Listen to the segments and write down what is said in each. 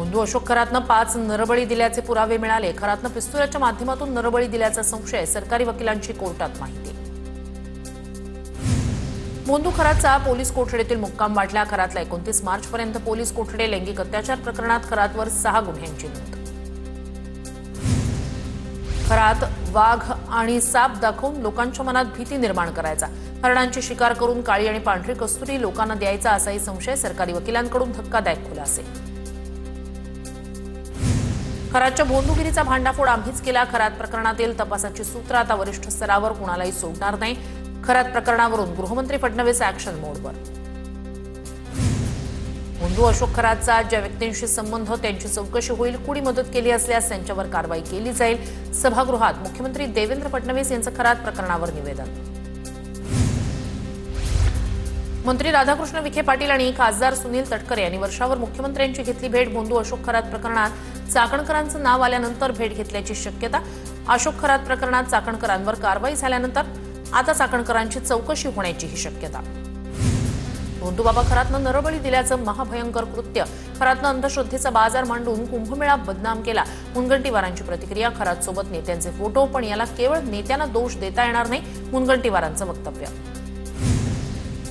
भोंदू अशोक खरातनं 5 नरबळी दिल्याचे पुरावे मिळाले। खरातनं पिस्तुलाच्या माध्यमातून नरबळी दिल्याचा संशय, सरकारी वकिलांची कोर्टात माहिती। भोंदू खरातचा पोलीस कोठडीतील मुक्काम वाढला। खरातला 29 मार्चपर्यंत पोलीस कोठडी लैंगिक अत्याचार प्रकरणात खरातवर 6 गुन्ह्यांची नोंद। खरात वाघ आणि साप दाखवून लोकांच्या मनात भीती निर्माण करायचा, हरणांची शिकार करून काळी आणि पांढरी कस्तुरी लोकांना द्यायचा, असाही संशय, सरकारी वकिलांकडून धक्कादायक खुलासे। खरातच्या भोंदूगिरीचा भांडाफोड आम्हीच केला। खरात प्रकरणातील तपासाची सूत्र आता वरिष्ठ स्तरावर कुणालाही सोडणार नाही। खरात प्रकरणावरून गृहमंत्री फडणवीस ॲक्शन मोडवर। भोंदू अशोक खरातचा ज्या व्यक्तींशी संबंध, त्यांची चौकशी होईल। कुणी मदत केली असल्यास त्यांच्यावर कारवाई केली जाईल। सभागृहात मुख्यमंत्री देवेंद्र फडणवीस यांचं खरात प्रकरणावर निवेदन। मंत्री राधाकृष्ण विखे पाटील आणि खासदार सुनील तटकरे यांनी वर्षावर मुख्यमंत्र्यांची घेतली भेट। भोंदू अशोक खरात प्रकरणात चाकणकरांचं नाव आल्यानंतर भेट घेतल्याची शक्यता। अशोक खरात प्रकरणात चाकणकरांवर कारवाई झाल्यानंतर आता चाकणकरांची चौकशी होण्याचीही शक्यता। भोंदू बाबा खरातनं नरबळी दिल्याचं महाभयंकर कृत्य। खरातनं अंधश्रद्धेचा बाजार मांडून कुंभमेळा बदनाम केला। मुनगंटीवारांची प्रतिक्रिया, खरातसोबत नेत्यांचे फोटो, पण याला केवळ नेत्यांना दोष देता येणार नाही, मुनगंटीवारांचं वक्तव्य।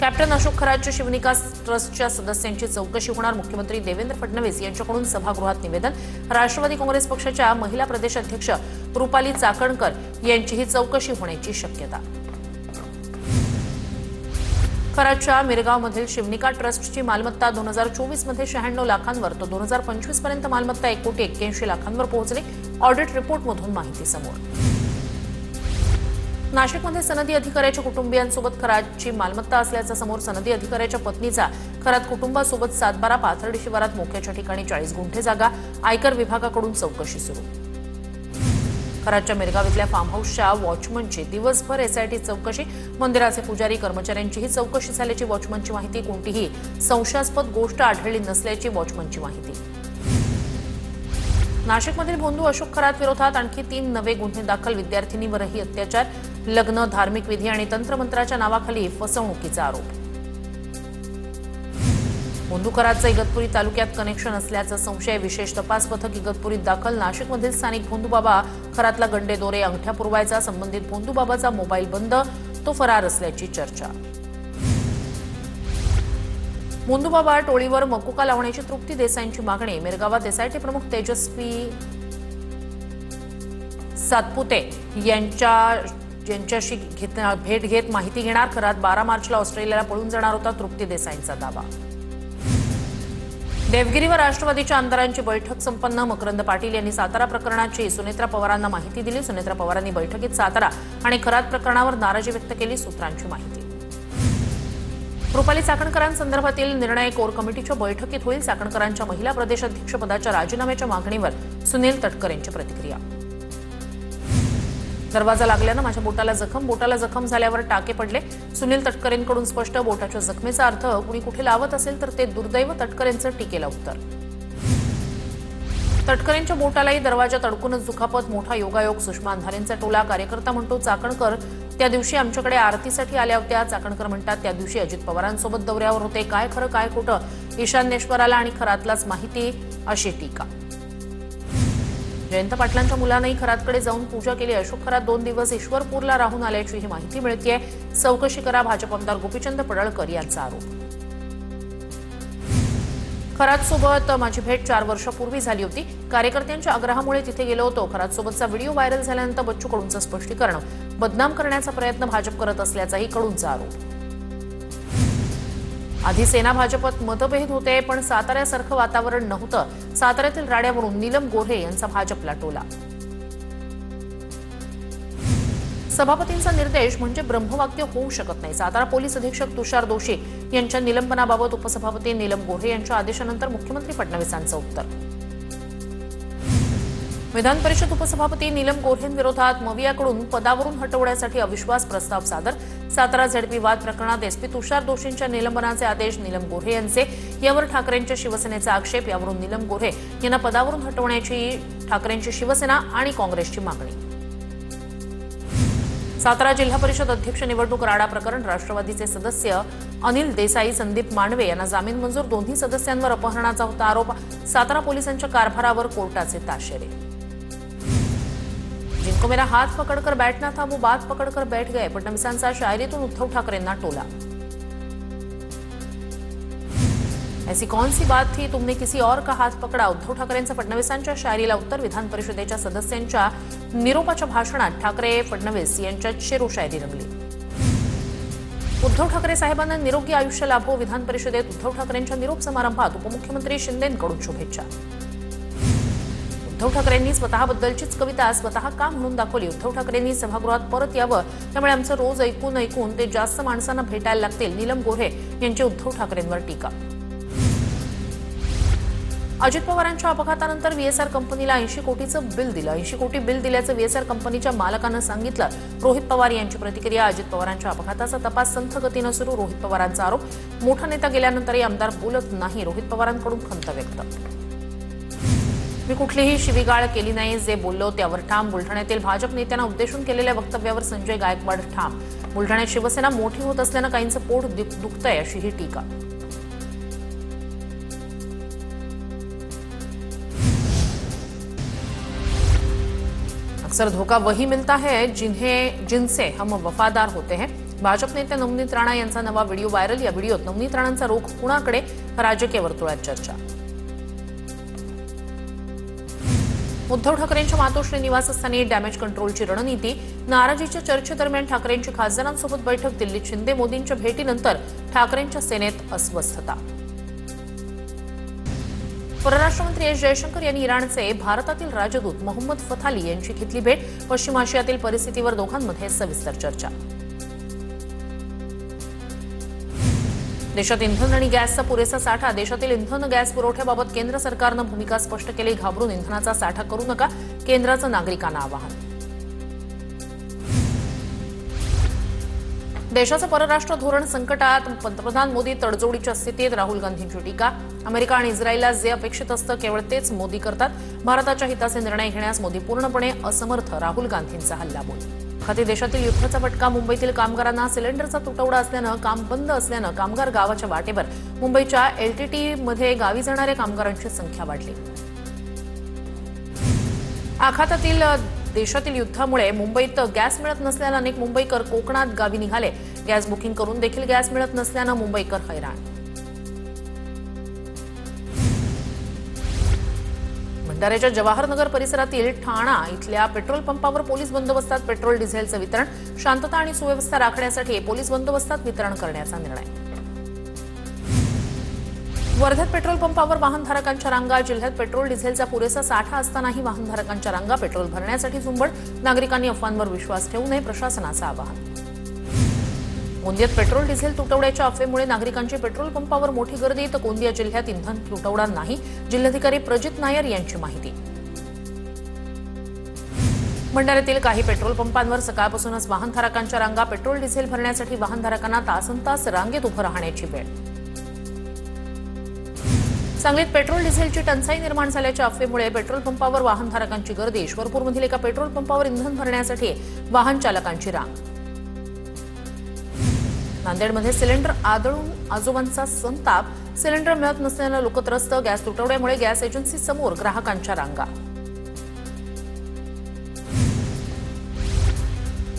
कॅप्टन अशोक खरातच्या शिवनिका ट्रस्टच्या सदस्यांची चौकशी होणार। मुख्यमंत्री देवेंद्र फडणवीस यांच्याकडून सभागृहात निवेदन। राष्ट्रवादी काँग्रेस पक्षाच्या महिला प्रदेशाध्यक्ष रुपाली चाकणकर यांचीही चौकशी होण्याची शक्यता। खरातच्या मिरगावमधील शिवनिका ट्रस्टची मालमत्ता 2024 मध्ये 96 लाखांवर तर 2025 पर्यंत मालमत्ता 1,81 लाखांवर पोहोचली। ऑडिट रिपोर्टमधून माहिती समोर। नाशिकमध्ये सनदी अधिकाऱ्याच्या कुटुंबियांसोबत खरातची मालमत्ता असल्याचं समोर। सनदी अधिकाऱ्याच्या पत्नीचा खरात कुटुंबासोबत 7-12 पाथर्डी शिवारात मोक्याच्या ठिकाणी 40 गुंठे जागा। आयकर विभागाकडून चौकशी सुरू। खरातच्या मिरगाव इथल्या फार्म हाऊसच्या वॉचमनची दिवसभर एसआयटी चौकशी। मंदिराचे पुजारी, कर्मचाऱ्यांचीही चौकशी झाल्याची वॉचमनची माहिती। कोणतीही संशयास्पद गोष्ट आढळली नसल्याची वॉचमनची माहिती। नाशिकमधील भोंदू अशोक खरात विरोधात आणखी 3 नवे गुन्हे दाखल। विद्यार्थिनीवरही अत्याचार, लग्न, धार्मिक विधी आणि तंत्रमंत्राच्या नावाखाली फसवणुकीचा आरोप। भोंदू खरातचं इगतपुरी तालुक्यात कनेक्शन असल्याचा संशय। विशेष तपास पथक इगतपुरीत दाखल। नाशिकमधील स्थानिक भोंदूबाबा खरातला गंडे दोरे, अंगठ्या पुरवायचा। संबंधित भोंदूबाबाचा मोबाईल बंद, तो फरार असल्याची चर्चा। भोंदूबाबा टोळीवर मकुका लावण्याची तृप्ती देसाईंची मागणी। मिरगावात एसआयटी प्रमुख तेजस्वी सातपुते यांच्याशी भेट घेत माहिती घेणार। खरात 12 मार्चला ऑस्ट्रेलियाला पळून जाणार होता, तृप्ती देसाईंचा दावा। देवगिरीवर राष्ट्रवादीच्या आमदारांची बैठक संपन्न। मकरंद पाटील यांनी सातारा प्रकरणाची सुनेत्रा पवारांना माहिती दिली। सुनेत्रा पवारांनी बैठकीत सातारा आणि खरात प्रकरणावर नाराजी व्यक्त केली। सूत्रांची माहिती। रुपाली चाकणकरांसंदर्भातील निर्णय कोर कमिटीच्या बैठकीत होईल। चाकणकरांच्या महिला प्रदेशाध्यक्षपदाच्या राजीनाम्याच्या मागणीवर सुनील तटकरे यांची प्रतिक्रिया। दरवाजा लागल्यानं माझ्या बोटाला जखम झाल्यावर टाके पडले। सुनील तटकरेंकडून स्पष्ट। बोटाच्या जखमेचा अर्थ कुणी कुठे लावत असेल तर ते दुर्दैव, तटकरेंचं टीकेला उत्तर। तटकरेंच्या बोटालाही दरवाजात अडकूनच दुखापत, मोठा योगायोग। सुषमा अंधारेंचा टोला। कार्यकर्ता म्हणतो चाकणकर त्या दिवशी आमच्याकडे आरतीसाठी आल्या होत्या। चाकणकर म्हणतात त्या दिवशी अजित पवारांसोबत दौऱ्यावर होते। काय खरं काय खोटं ईशान्येश्वराला आणि खरातलाच माहिती, अशी टीका। जयंत पाटलांच्या मुलांनाही खरातकडे जाऊन पूजा केली। अशोक खरात 2 दिवस ईश्वरपूरला राहून आल्याची ही माहिती मिळतेय। चौकशी करा, भाजप आमदार गोपीचंद पडळकर यांचा आरोप। खरातसोबत माझी भेट 4 वर्षापूर्वी झाली होती। कार्यकर्त्यांच्या आग्रहामुळे तिथे गेलो होतो। खरातसोबतचा व्हिडिओ व्हायरल झाल्यानंतर बच्चू कडूंचं स्पष्टीकरण। बदनाम करण्याचा प्रयत्न भाजप करत असल्याचाही कडूंचा आरोप। आधी सेना भाजपत मतभेद होते, पण साताऱ्यासारखं वातावरण नव्हतं। साताऱ्यातील राड्यावरून नीलम गोऱ्हे यांचा भाजपला टोला। सभापतींचा निर्देश म्हणजे ब्रह्मवाक्य होऊ शकत नाही। सातारा पोलीस अधीक्षक तुषार दोशी यांच्या निलंबनाबाबत उपसभापती नीलम गोऱ्हे यांच्या आदेशानंतर मुख्यमंत्री फडणवीसांचं उत्तर। विधान परिषद उपसभापती नीलम गोऱ्हेंविरोधात मवियाकडून पदावरून हटवण्यासाठी अविश्वास प्रस्ताव सादर। सातारा झडपी वाद प्रकरणात एसपी तुषार दोशींच्या निलंबनाचे आदेश। नीलम गोऱ्हे यांचे यावर ठाकरेंच्या शिवसेनेचा आक्षेप। यावरून नीलम गोऱ्हे यांना पदावरून हटवण्याची ठाकरेंची शिवसेना आणि काँग्रेसची मागणी। सातारा जिल्हा परिषद अध्यक्ष निवडणूक राडा प्रकरण राष्ट्रवादीचे सदस्य अनिल देसाई, संदीप मांडवे यांना जामीन मंजूर. दोन्ही सदस्यांवर अपहरणाचा होता आरोप. सातारा पोलिसांच्या कारभारावर कोर्टाचे ताशेरे. जिनको मेरा हाथ पकड़कर बैठना था वो बात पकड़कर बैठ गए. फडणवीसांचा शायरीतून उद्धव ठाकरेंना टोला. ऐसी कौन सी बात थी तुमने किसी और का हाथ पकड़ा. उद्धव ठाकरेंचा फडणवीसांच्या शायरीला उत्तर. विधान परिषदेच्या सदस्यांच्या निरोपाच्या भाषणात ठाकरे फडणवीस यांच्यात शेरो शायरी रंगली. उद्धव ठाकरे साहेबांना निरोगी आयुष्य लाभो. विधान परिषदेत उद्धव ठाकरेंच्या निरोप समारंभात उपमुख्यमंत्री शिंदेंकडून शुभेच्छा. उद्धव ठाकरेंनी स्वतःबद्दलचीच कविता स्वतः का म्हणून दाखवली. उद्धव ठाकरेंनी सभागृहात परत यावं, त्यामुळे आमचं रोज ऐकून ऐकून ते जास्त माणसांना भेटायला लागतील. नीलम गोऱ्हे यांची उद्धव ठाकरेंवर टीका. अजित पवारांच्या अपघातानंतर व्हीएसआर कंपनीला 80 कोटीचं बिल दिलं. 80 कोटी बिल दिल्याचं व्हीएसआर कंपनीच्या मालकानं सांगितलं. रोहित पवार यांची प्रतिक्रिया. अजित पवारांच्या अपघाताचा तपास संथ गतीनं सुरू. रोहित पवारांचा आरोप. मोठा नेता गेल्यानंतरही आमदार बोलत नाही. रोहित पवारांकडून खंत व्यक्त. मी कुठलीही शिवीगाळ केली नाही. जे बोललो त्यावर ठाम. बुलढाण्यातील भाजप नेत्यांना उद्देशून केलेल्या वक्तव्यावर संजय गायकवाड ठाम. बुलढाण्यात शिवसेना मोठी होत असल्यानं काहींचं पोट दुखतंय अशी ही टीका. अक्सर धोखा वही मिलता है जिनसे हम वफादार होते हैं. भाजप नेते नवनीत राणा यांचा नवा व्हिडिओ व्हायरल. या व्हिडिओत नवनीत राणांचा रोख कुणाकडे, राजकीय वर्तुळात चर्चा. उद्धव ठाकरेंच्या मातोश्री निवासस्थानी डॅमेज कंट्रोलची रणनीती. नाराजीच्या चर्चेदरम्यान ठाकरेंची खासदारांसोबत बैठक. दिल्लीत शिंदे मोदींच्या भेटीनंतर ठाकरेंच्या सेनेत अस्वस्थता. परराष्ट्रमंत्री एस जयशंकर यांनी इराणचे भारतातील राजदूत मोहम्मद फथाली यांची घेतली भेट. पश्चिम आशियातील परिस्थितीवर दोघांमध्ये सविस्तर चर्चा. देशात इंधन आणि गॅसचा पुरेसा साठा. देशातील इंधन गॅस पुरवठ्याबाबत केंद्र सरकारनं भूमिका स्पष्ट केली. घाबरून इंधनाचा साठा करू नका, केंद्राचं नागरिकांना आवाहन. देशाचं परराष्ट्र धोरण संकटात. पंतप्रधान मोदी तडजोडीच्या स्थितीत. राहुल गांधींची टीका. अमेरिका आणि इस्रायलला जे अपेक्षित असतं केवळ तेच मोदी करतात. भारताच्या हिताचे निर्णय घेण्यास मोदी पूर्णपणे असमर्थ. राहुल गांधींचा हल्लाबोल. खाती देशातील युद्धाचा फटका. मुंबईतील कामगारांना सिलेंडरचा तुटवडा असल्यानं काम बंद असल्यानं कामगार गावाच्या वाटेवर. मुंबईच्या एलटीटीमध्ये गावी जाणाऱ्या कामगारांची संख्या वाढली. आखातातील देशातील युद्धामुळे मुंबईत गॅस मिळत नसल्यानं अनेक मुंबईकर कोकणात गावी निघाले. गॅस बुकिंग करून देखील गॅस मिळत नसल्यानं मुंबईकर हैराण. भंडाऱ्याच्या जवाहरनगर परिसरातील ठाणा इथल्या पेट्रोल पंपावर पोलीस बंदोबस्तात पेट्रोल डिझेलचं वितरण. शांतता आणि सुव्यवस्था राखण्यासाठी पोलीस बंदोबस्तात वितरण करण्याचा निर्णय. वर्ध्यात पेट्रोल पंपावर वाहनधारकांच्या रांगा. जिल्ह्यात पेट्रोल डिझेलचा पुरेसा साठा असतानाही वाहनधारकांच्या रांगा. पेट्रोल भरण्यासाठी झुंबड. नागरिकांनी अफवांवर विश्वास ठेवू नये, प्रशासनाचं आवाहन. गोंदियात पेट्रोल डिझेल तुटवड्याच्या अफवेमुळे नागरिकांची पेट्रोल पंपावर मोठी गर्दी. तर गोंदिया जिल्ह्यात इंधन तुटवडा नाही. जिल्हाधिकारी प्रजित नायर यांची माहिती. भंडाऱ्यातील काही पेट्रोल पंपांवर सकाळपासूनच वाहनधारकांच्या रांगा. पेट्रोल डिझेल भरण्यासाठी वाहनधारकांना तासनतास रांगेत उभं राहण्याची वेळ. सांगलीत पेट्रोल डिझेलची टंचाई निर्माण झाल्याच्या अफवेमुळे पेट्रोल पंपावर वाहनधारकांची गर्दी. ईश्वरपूरमधील एका पेट्रोल पंपावर इंधन भरण्यासाठी वाहन चालकांची रांग. नांदेडमध्ये सिलेंडर आदळून आजोबांचा संताप. सिलेंडर मिळत नसल्यानं लोक त्रस्त. गॅस तुटवड्यामुळे गॅस एजन्सी समोर ग्राहकांच्या रांगा.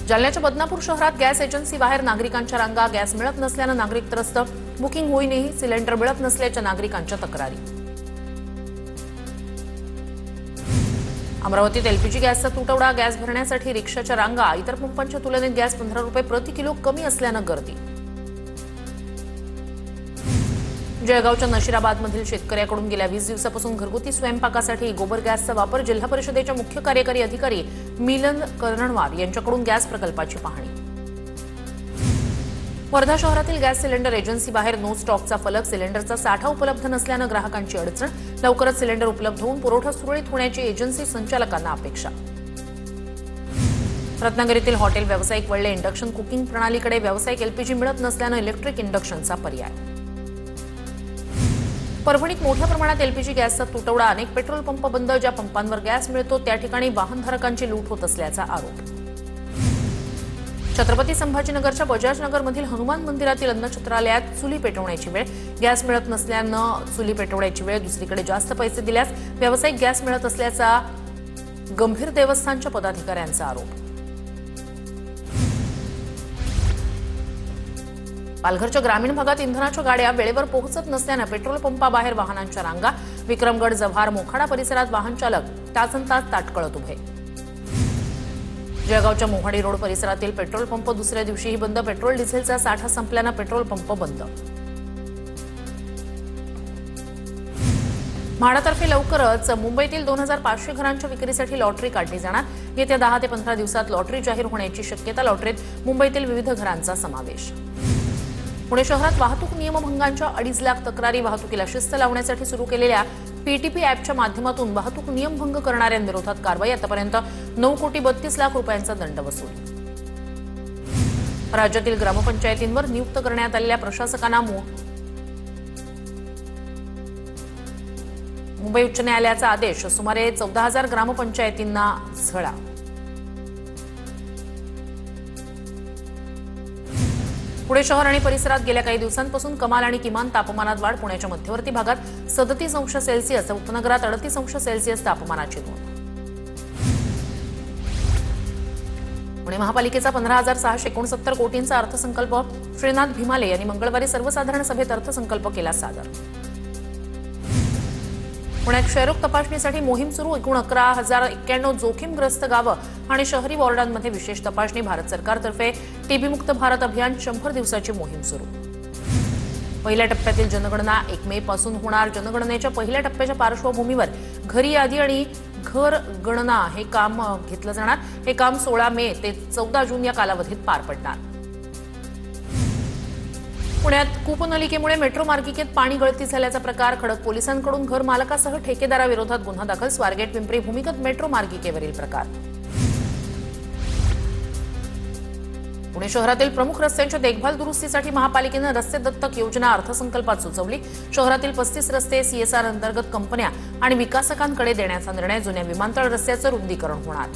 जालन्याच्या बदनापूर शहरात गॅस एजन्सी बाहेर नागरिकांच्या रांगा. गॅस मिळत नसल्यानं नागरिक त्रस्त. बुकिंग होईनही सिलेंडर मिळत नसल्याच्या नागरिकांच्या तक्रारी. अमरावतीत एलपीजी गॅसचा तुटवडा. गॅस भरण्यासाठी रिक्षाच्या रांगा. इतर पंपांच्या तुलनेत गॅस 15 रुपये प्रति किलो कमी असल्यानं गर्दी. जळगावच्या नशिराबादमधील शेतकऱ्याकडून गेल्या 20 दिवसापासून घरगुती स्वयंपाकासाठी गोबर गॅसचा वापर. जिल्हा परिषदेच्या मुख्य कार्यकारी अधिकारी मिलन कर्णवार यांच्याकडून गॅस प्रकल्पाची पाहणी. वर्धा शहरातील गॅस सिलेंडर एजन्सी बाहेर नो स्टॉकचा फलक. सिलेंडरचा साठा उपलब्ध नसल्यानं ग्राहकांची अडचण. लवकरच सिलेंडर उपलब्ध होऊन पुरवठा सुरळीत होण्याची एजन्सी संचालकांना अपेक्षा. रत्नागिरीतील हॉटेल व्यावसायिक वळले इंडक्शन कुकिंग प्रणालीकडे. व्यावसायिक एलपीजी मिळत नसल्यानं इलेक्ट्रिक इंडक्शनचा पर्याय. परभणीत मोठ्या प्रमाणात एलपीजी गॅसचा तुटवडा. अनेक पेट्रोल पंप बंद. ज्या पंपांवर गॅस मिळतो त्या ठिकाणी वाहनधारकांची लूट होत असल्याचा आरोप. छत्रपती संभाजीनगरच्या बजाजनगरमधील हनुमान मंदिरातील अन्नछत्रालयात चुली पेटवण्याची वेळ. गॅस मिळत नसल्यानं चुली पेटवण्याची वेळ. दुसरीकडे जास्त पैसे दिल्यास व्यावसायिक गॅस मिळत असल्याचा गंभीर देवस्थानच्या पदाधिकाऱ्यांचा आरोप. पालघरच्या ग्रामीण भागात इंधनाच्या गाड्या वेळेवर पोहोचत नसल्यानं पेट्रोल पंपाबाहेर वाहनांच्या रांगा. विक्रमगड, जव्हार, मोखाडा परिसरात वाहन चालक तासनतास ताटकळत उभे. जळगावच्या मोहाडी रोड परिसरातील पेट्रोल पंप दुसऱ्या दिवशीही बंद. पेट्रोल डिझेलचा साठा संपल्यानं पेट्रोल पंप बंद. म्हाडातर्फे लवकरच मुंबईतील 2500 घरांच्या विक्रीसाठी लॉटरी काढली जाणार. येत्या 10 ते 15 दिवसात लॉटरी जाहीर होण्याची शक्यता. लॉटरीत मुंबईतील विविध घरांचा समावेश. पुणे शहरात वाहतूक नियमभंगांच्या 2.5 लाख तक्रारी. वाहतुकीला शिस्त लावण्यासाठी सुरू केलेल्या पीटीपी ॲपच्या माध्यमातून वाहतूक नियमभंग करणाऱ्यांविरोधात कारवाई. आतापर्यंत 9,32,00,000 रुपयांचा दंड वसूल. राज्यातील ग्रामपंचायतींवर नियुक्त करण्यात आलेल्या प्रशासकांना मुंबई उच्च न्यायालयाचा आदेश. सुमारे 14,000 ग्रामपंचायतींना झळा. पुणे शहर आणि परिसरात गेल्या काही दिवसांपासून कमाल आणि किमान तापमानात वाढ. पुण्याच्या मध्यवर्ती भागात 37°C, उपनगरात 38°C तापमानाची नोंद. पुणे महापालिकेचा 15,669 कोटींचा अर्थसंकल्प. श्रीनाथ भिमाले यांनी मंगळवारी सर्वसाधारण सभेत अर्थसंकल्प केला सादर. पुण्यात क्षयरोग तपासणीसाठी मोहीम सुरू. एकूण 11,091 जोखीमग्रस्त गावं आणि शहरी वॉर्डांमध्ये विशेष तपासणी. भारत सरकारतर्फे टीबी मुक्त भारत अभियान 100 दिवसाची मोहीम सुरू. पहिल्या टप्प्यातील जनगणना 1 मे पासून होणार. जनगणनेच्या पहिल्या टप्प्याच्या पार्श्वभूमीवर घरी यादी आणि घर गणना हे काम घेतलं जाणार. हे काम 16 मे ते 14 जून या कालावधीत पार पडणार. पुण्यात कूपनलिकेमुळे मेट्रो मार्गिकेत पाणी गळती झाल्याचा प्रकार. खडक पोलिसांकडून घर मालकासह ठेकेदाराविरोधात गुन्हा दाखल. स्वारगेट पिंपरी भूमिगत मेट्रो मार्गिकेवरील प्रकार. पुणे शहरातील प्रमुख रस्त्यांच्या देखभाल दुरुस्तीसाठी महापालिकेनं रस्ते दत्तक योजना अर्थसंकल्पात सुचवली. शहरातील 35 रस्ते सीएसआर अंतर्गत कंपन्या आणि विकासकांकडे देण्याचा निर्णय. जुन्या विमानतळ रस्त्याचं रुंदीकरण होणार.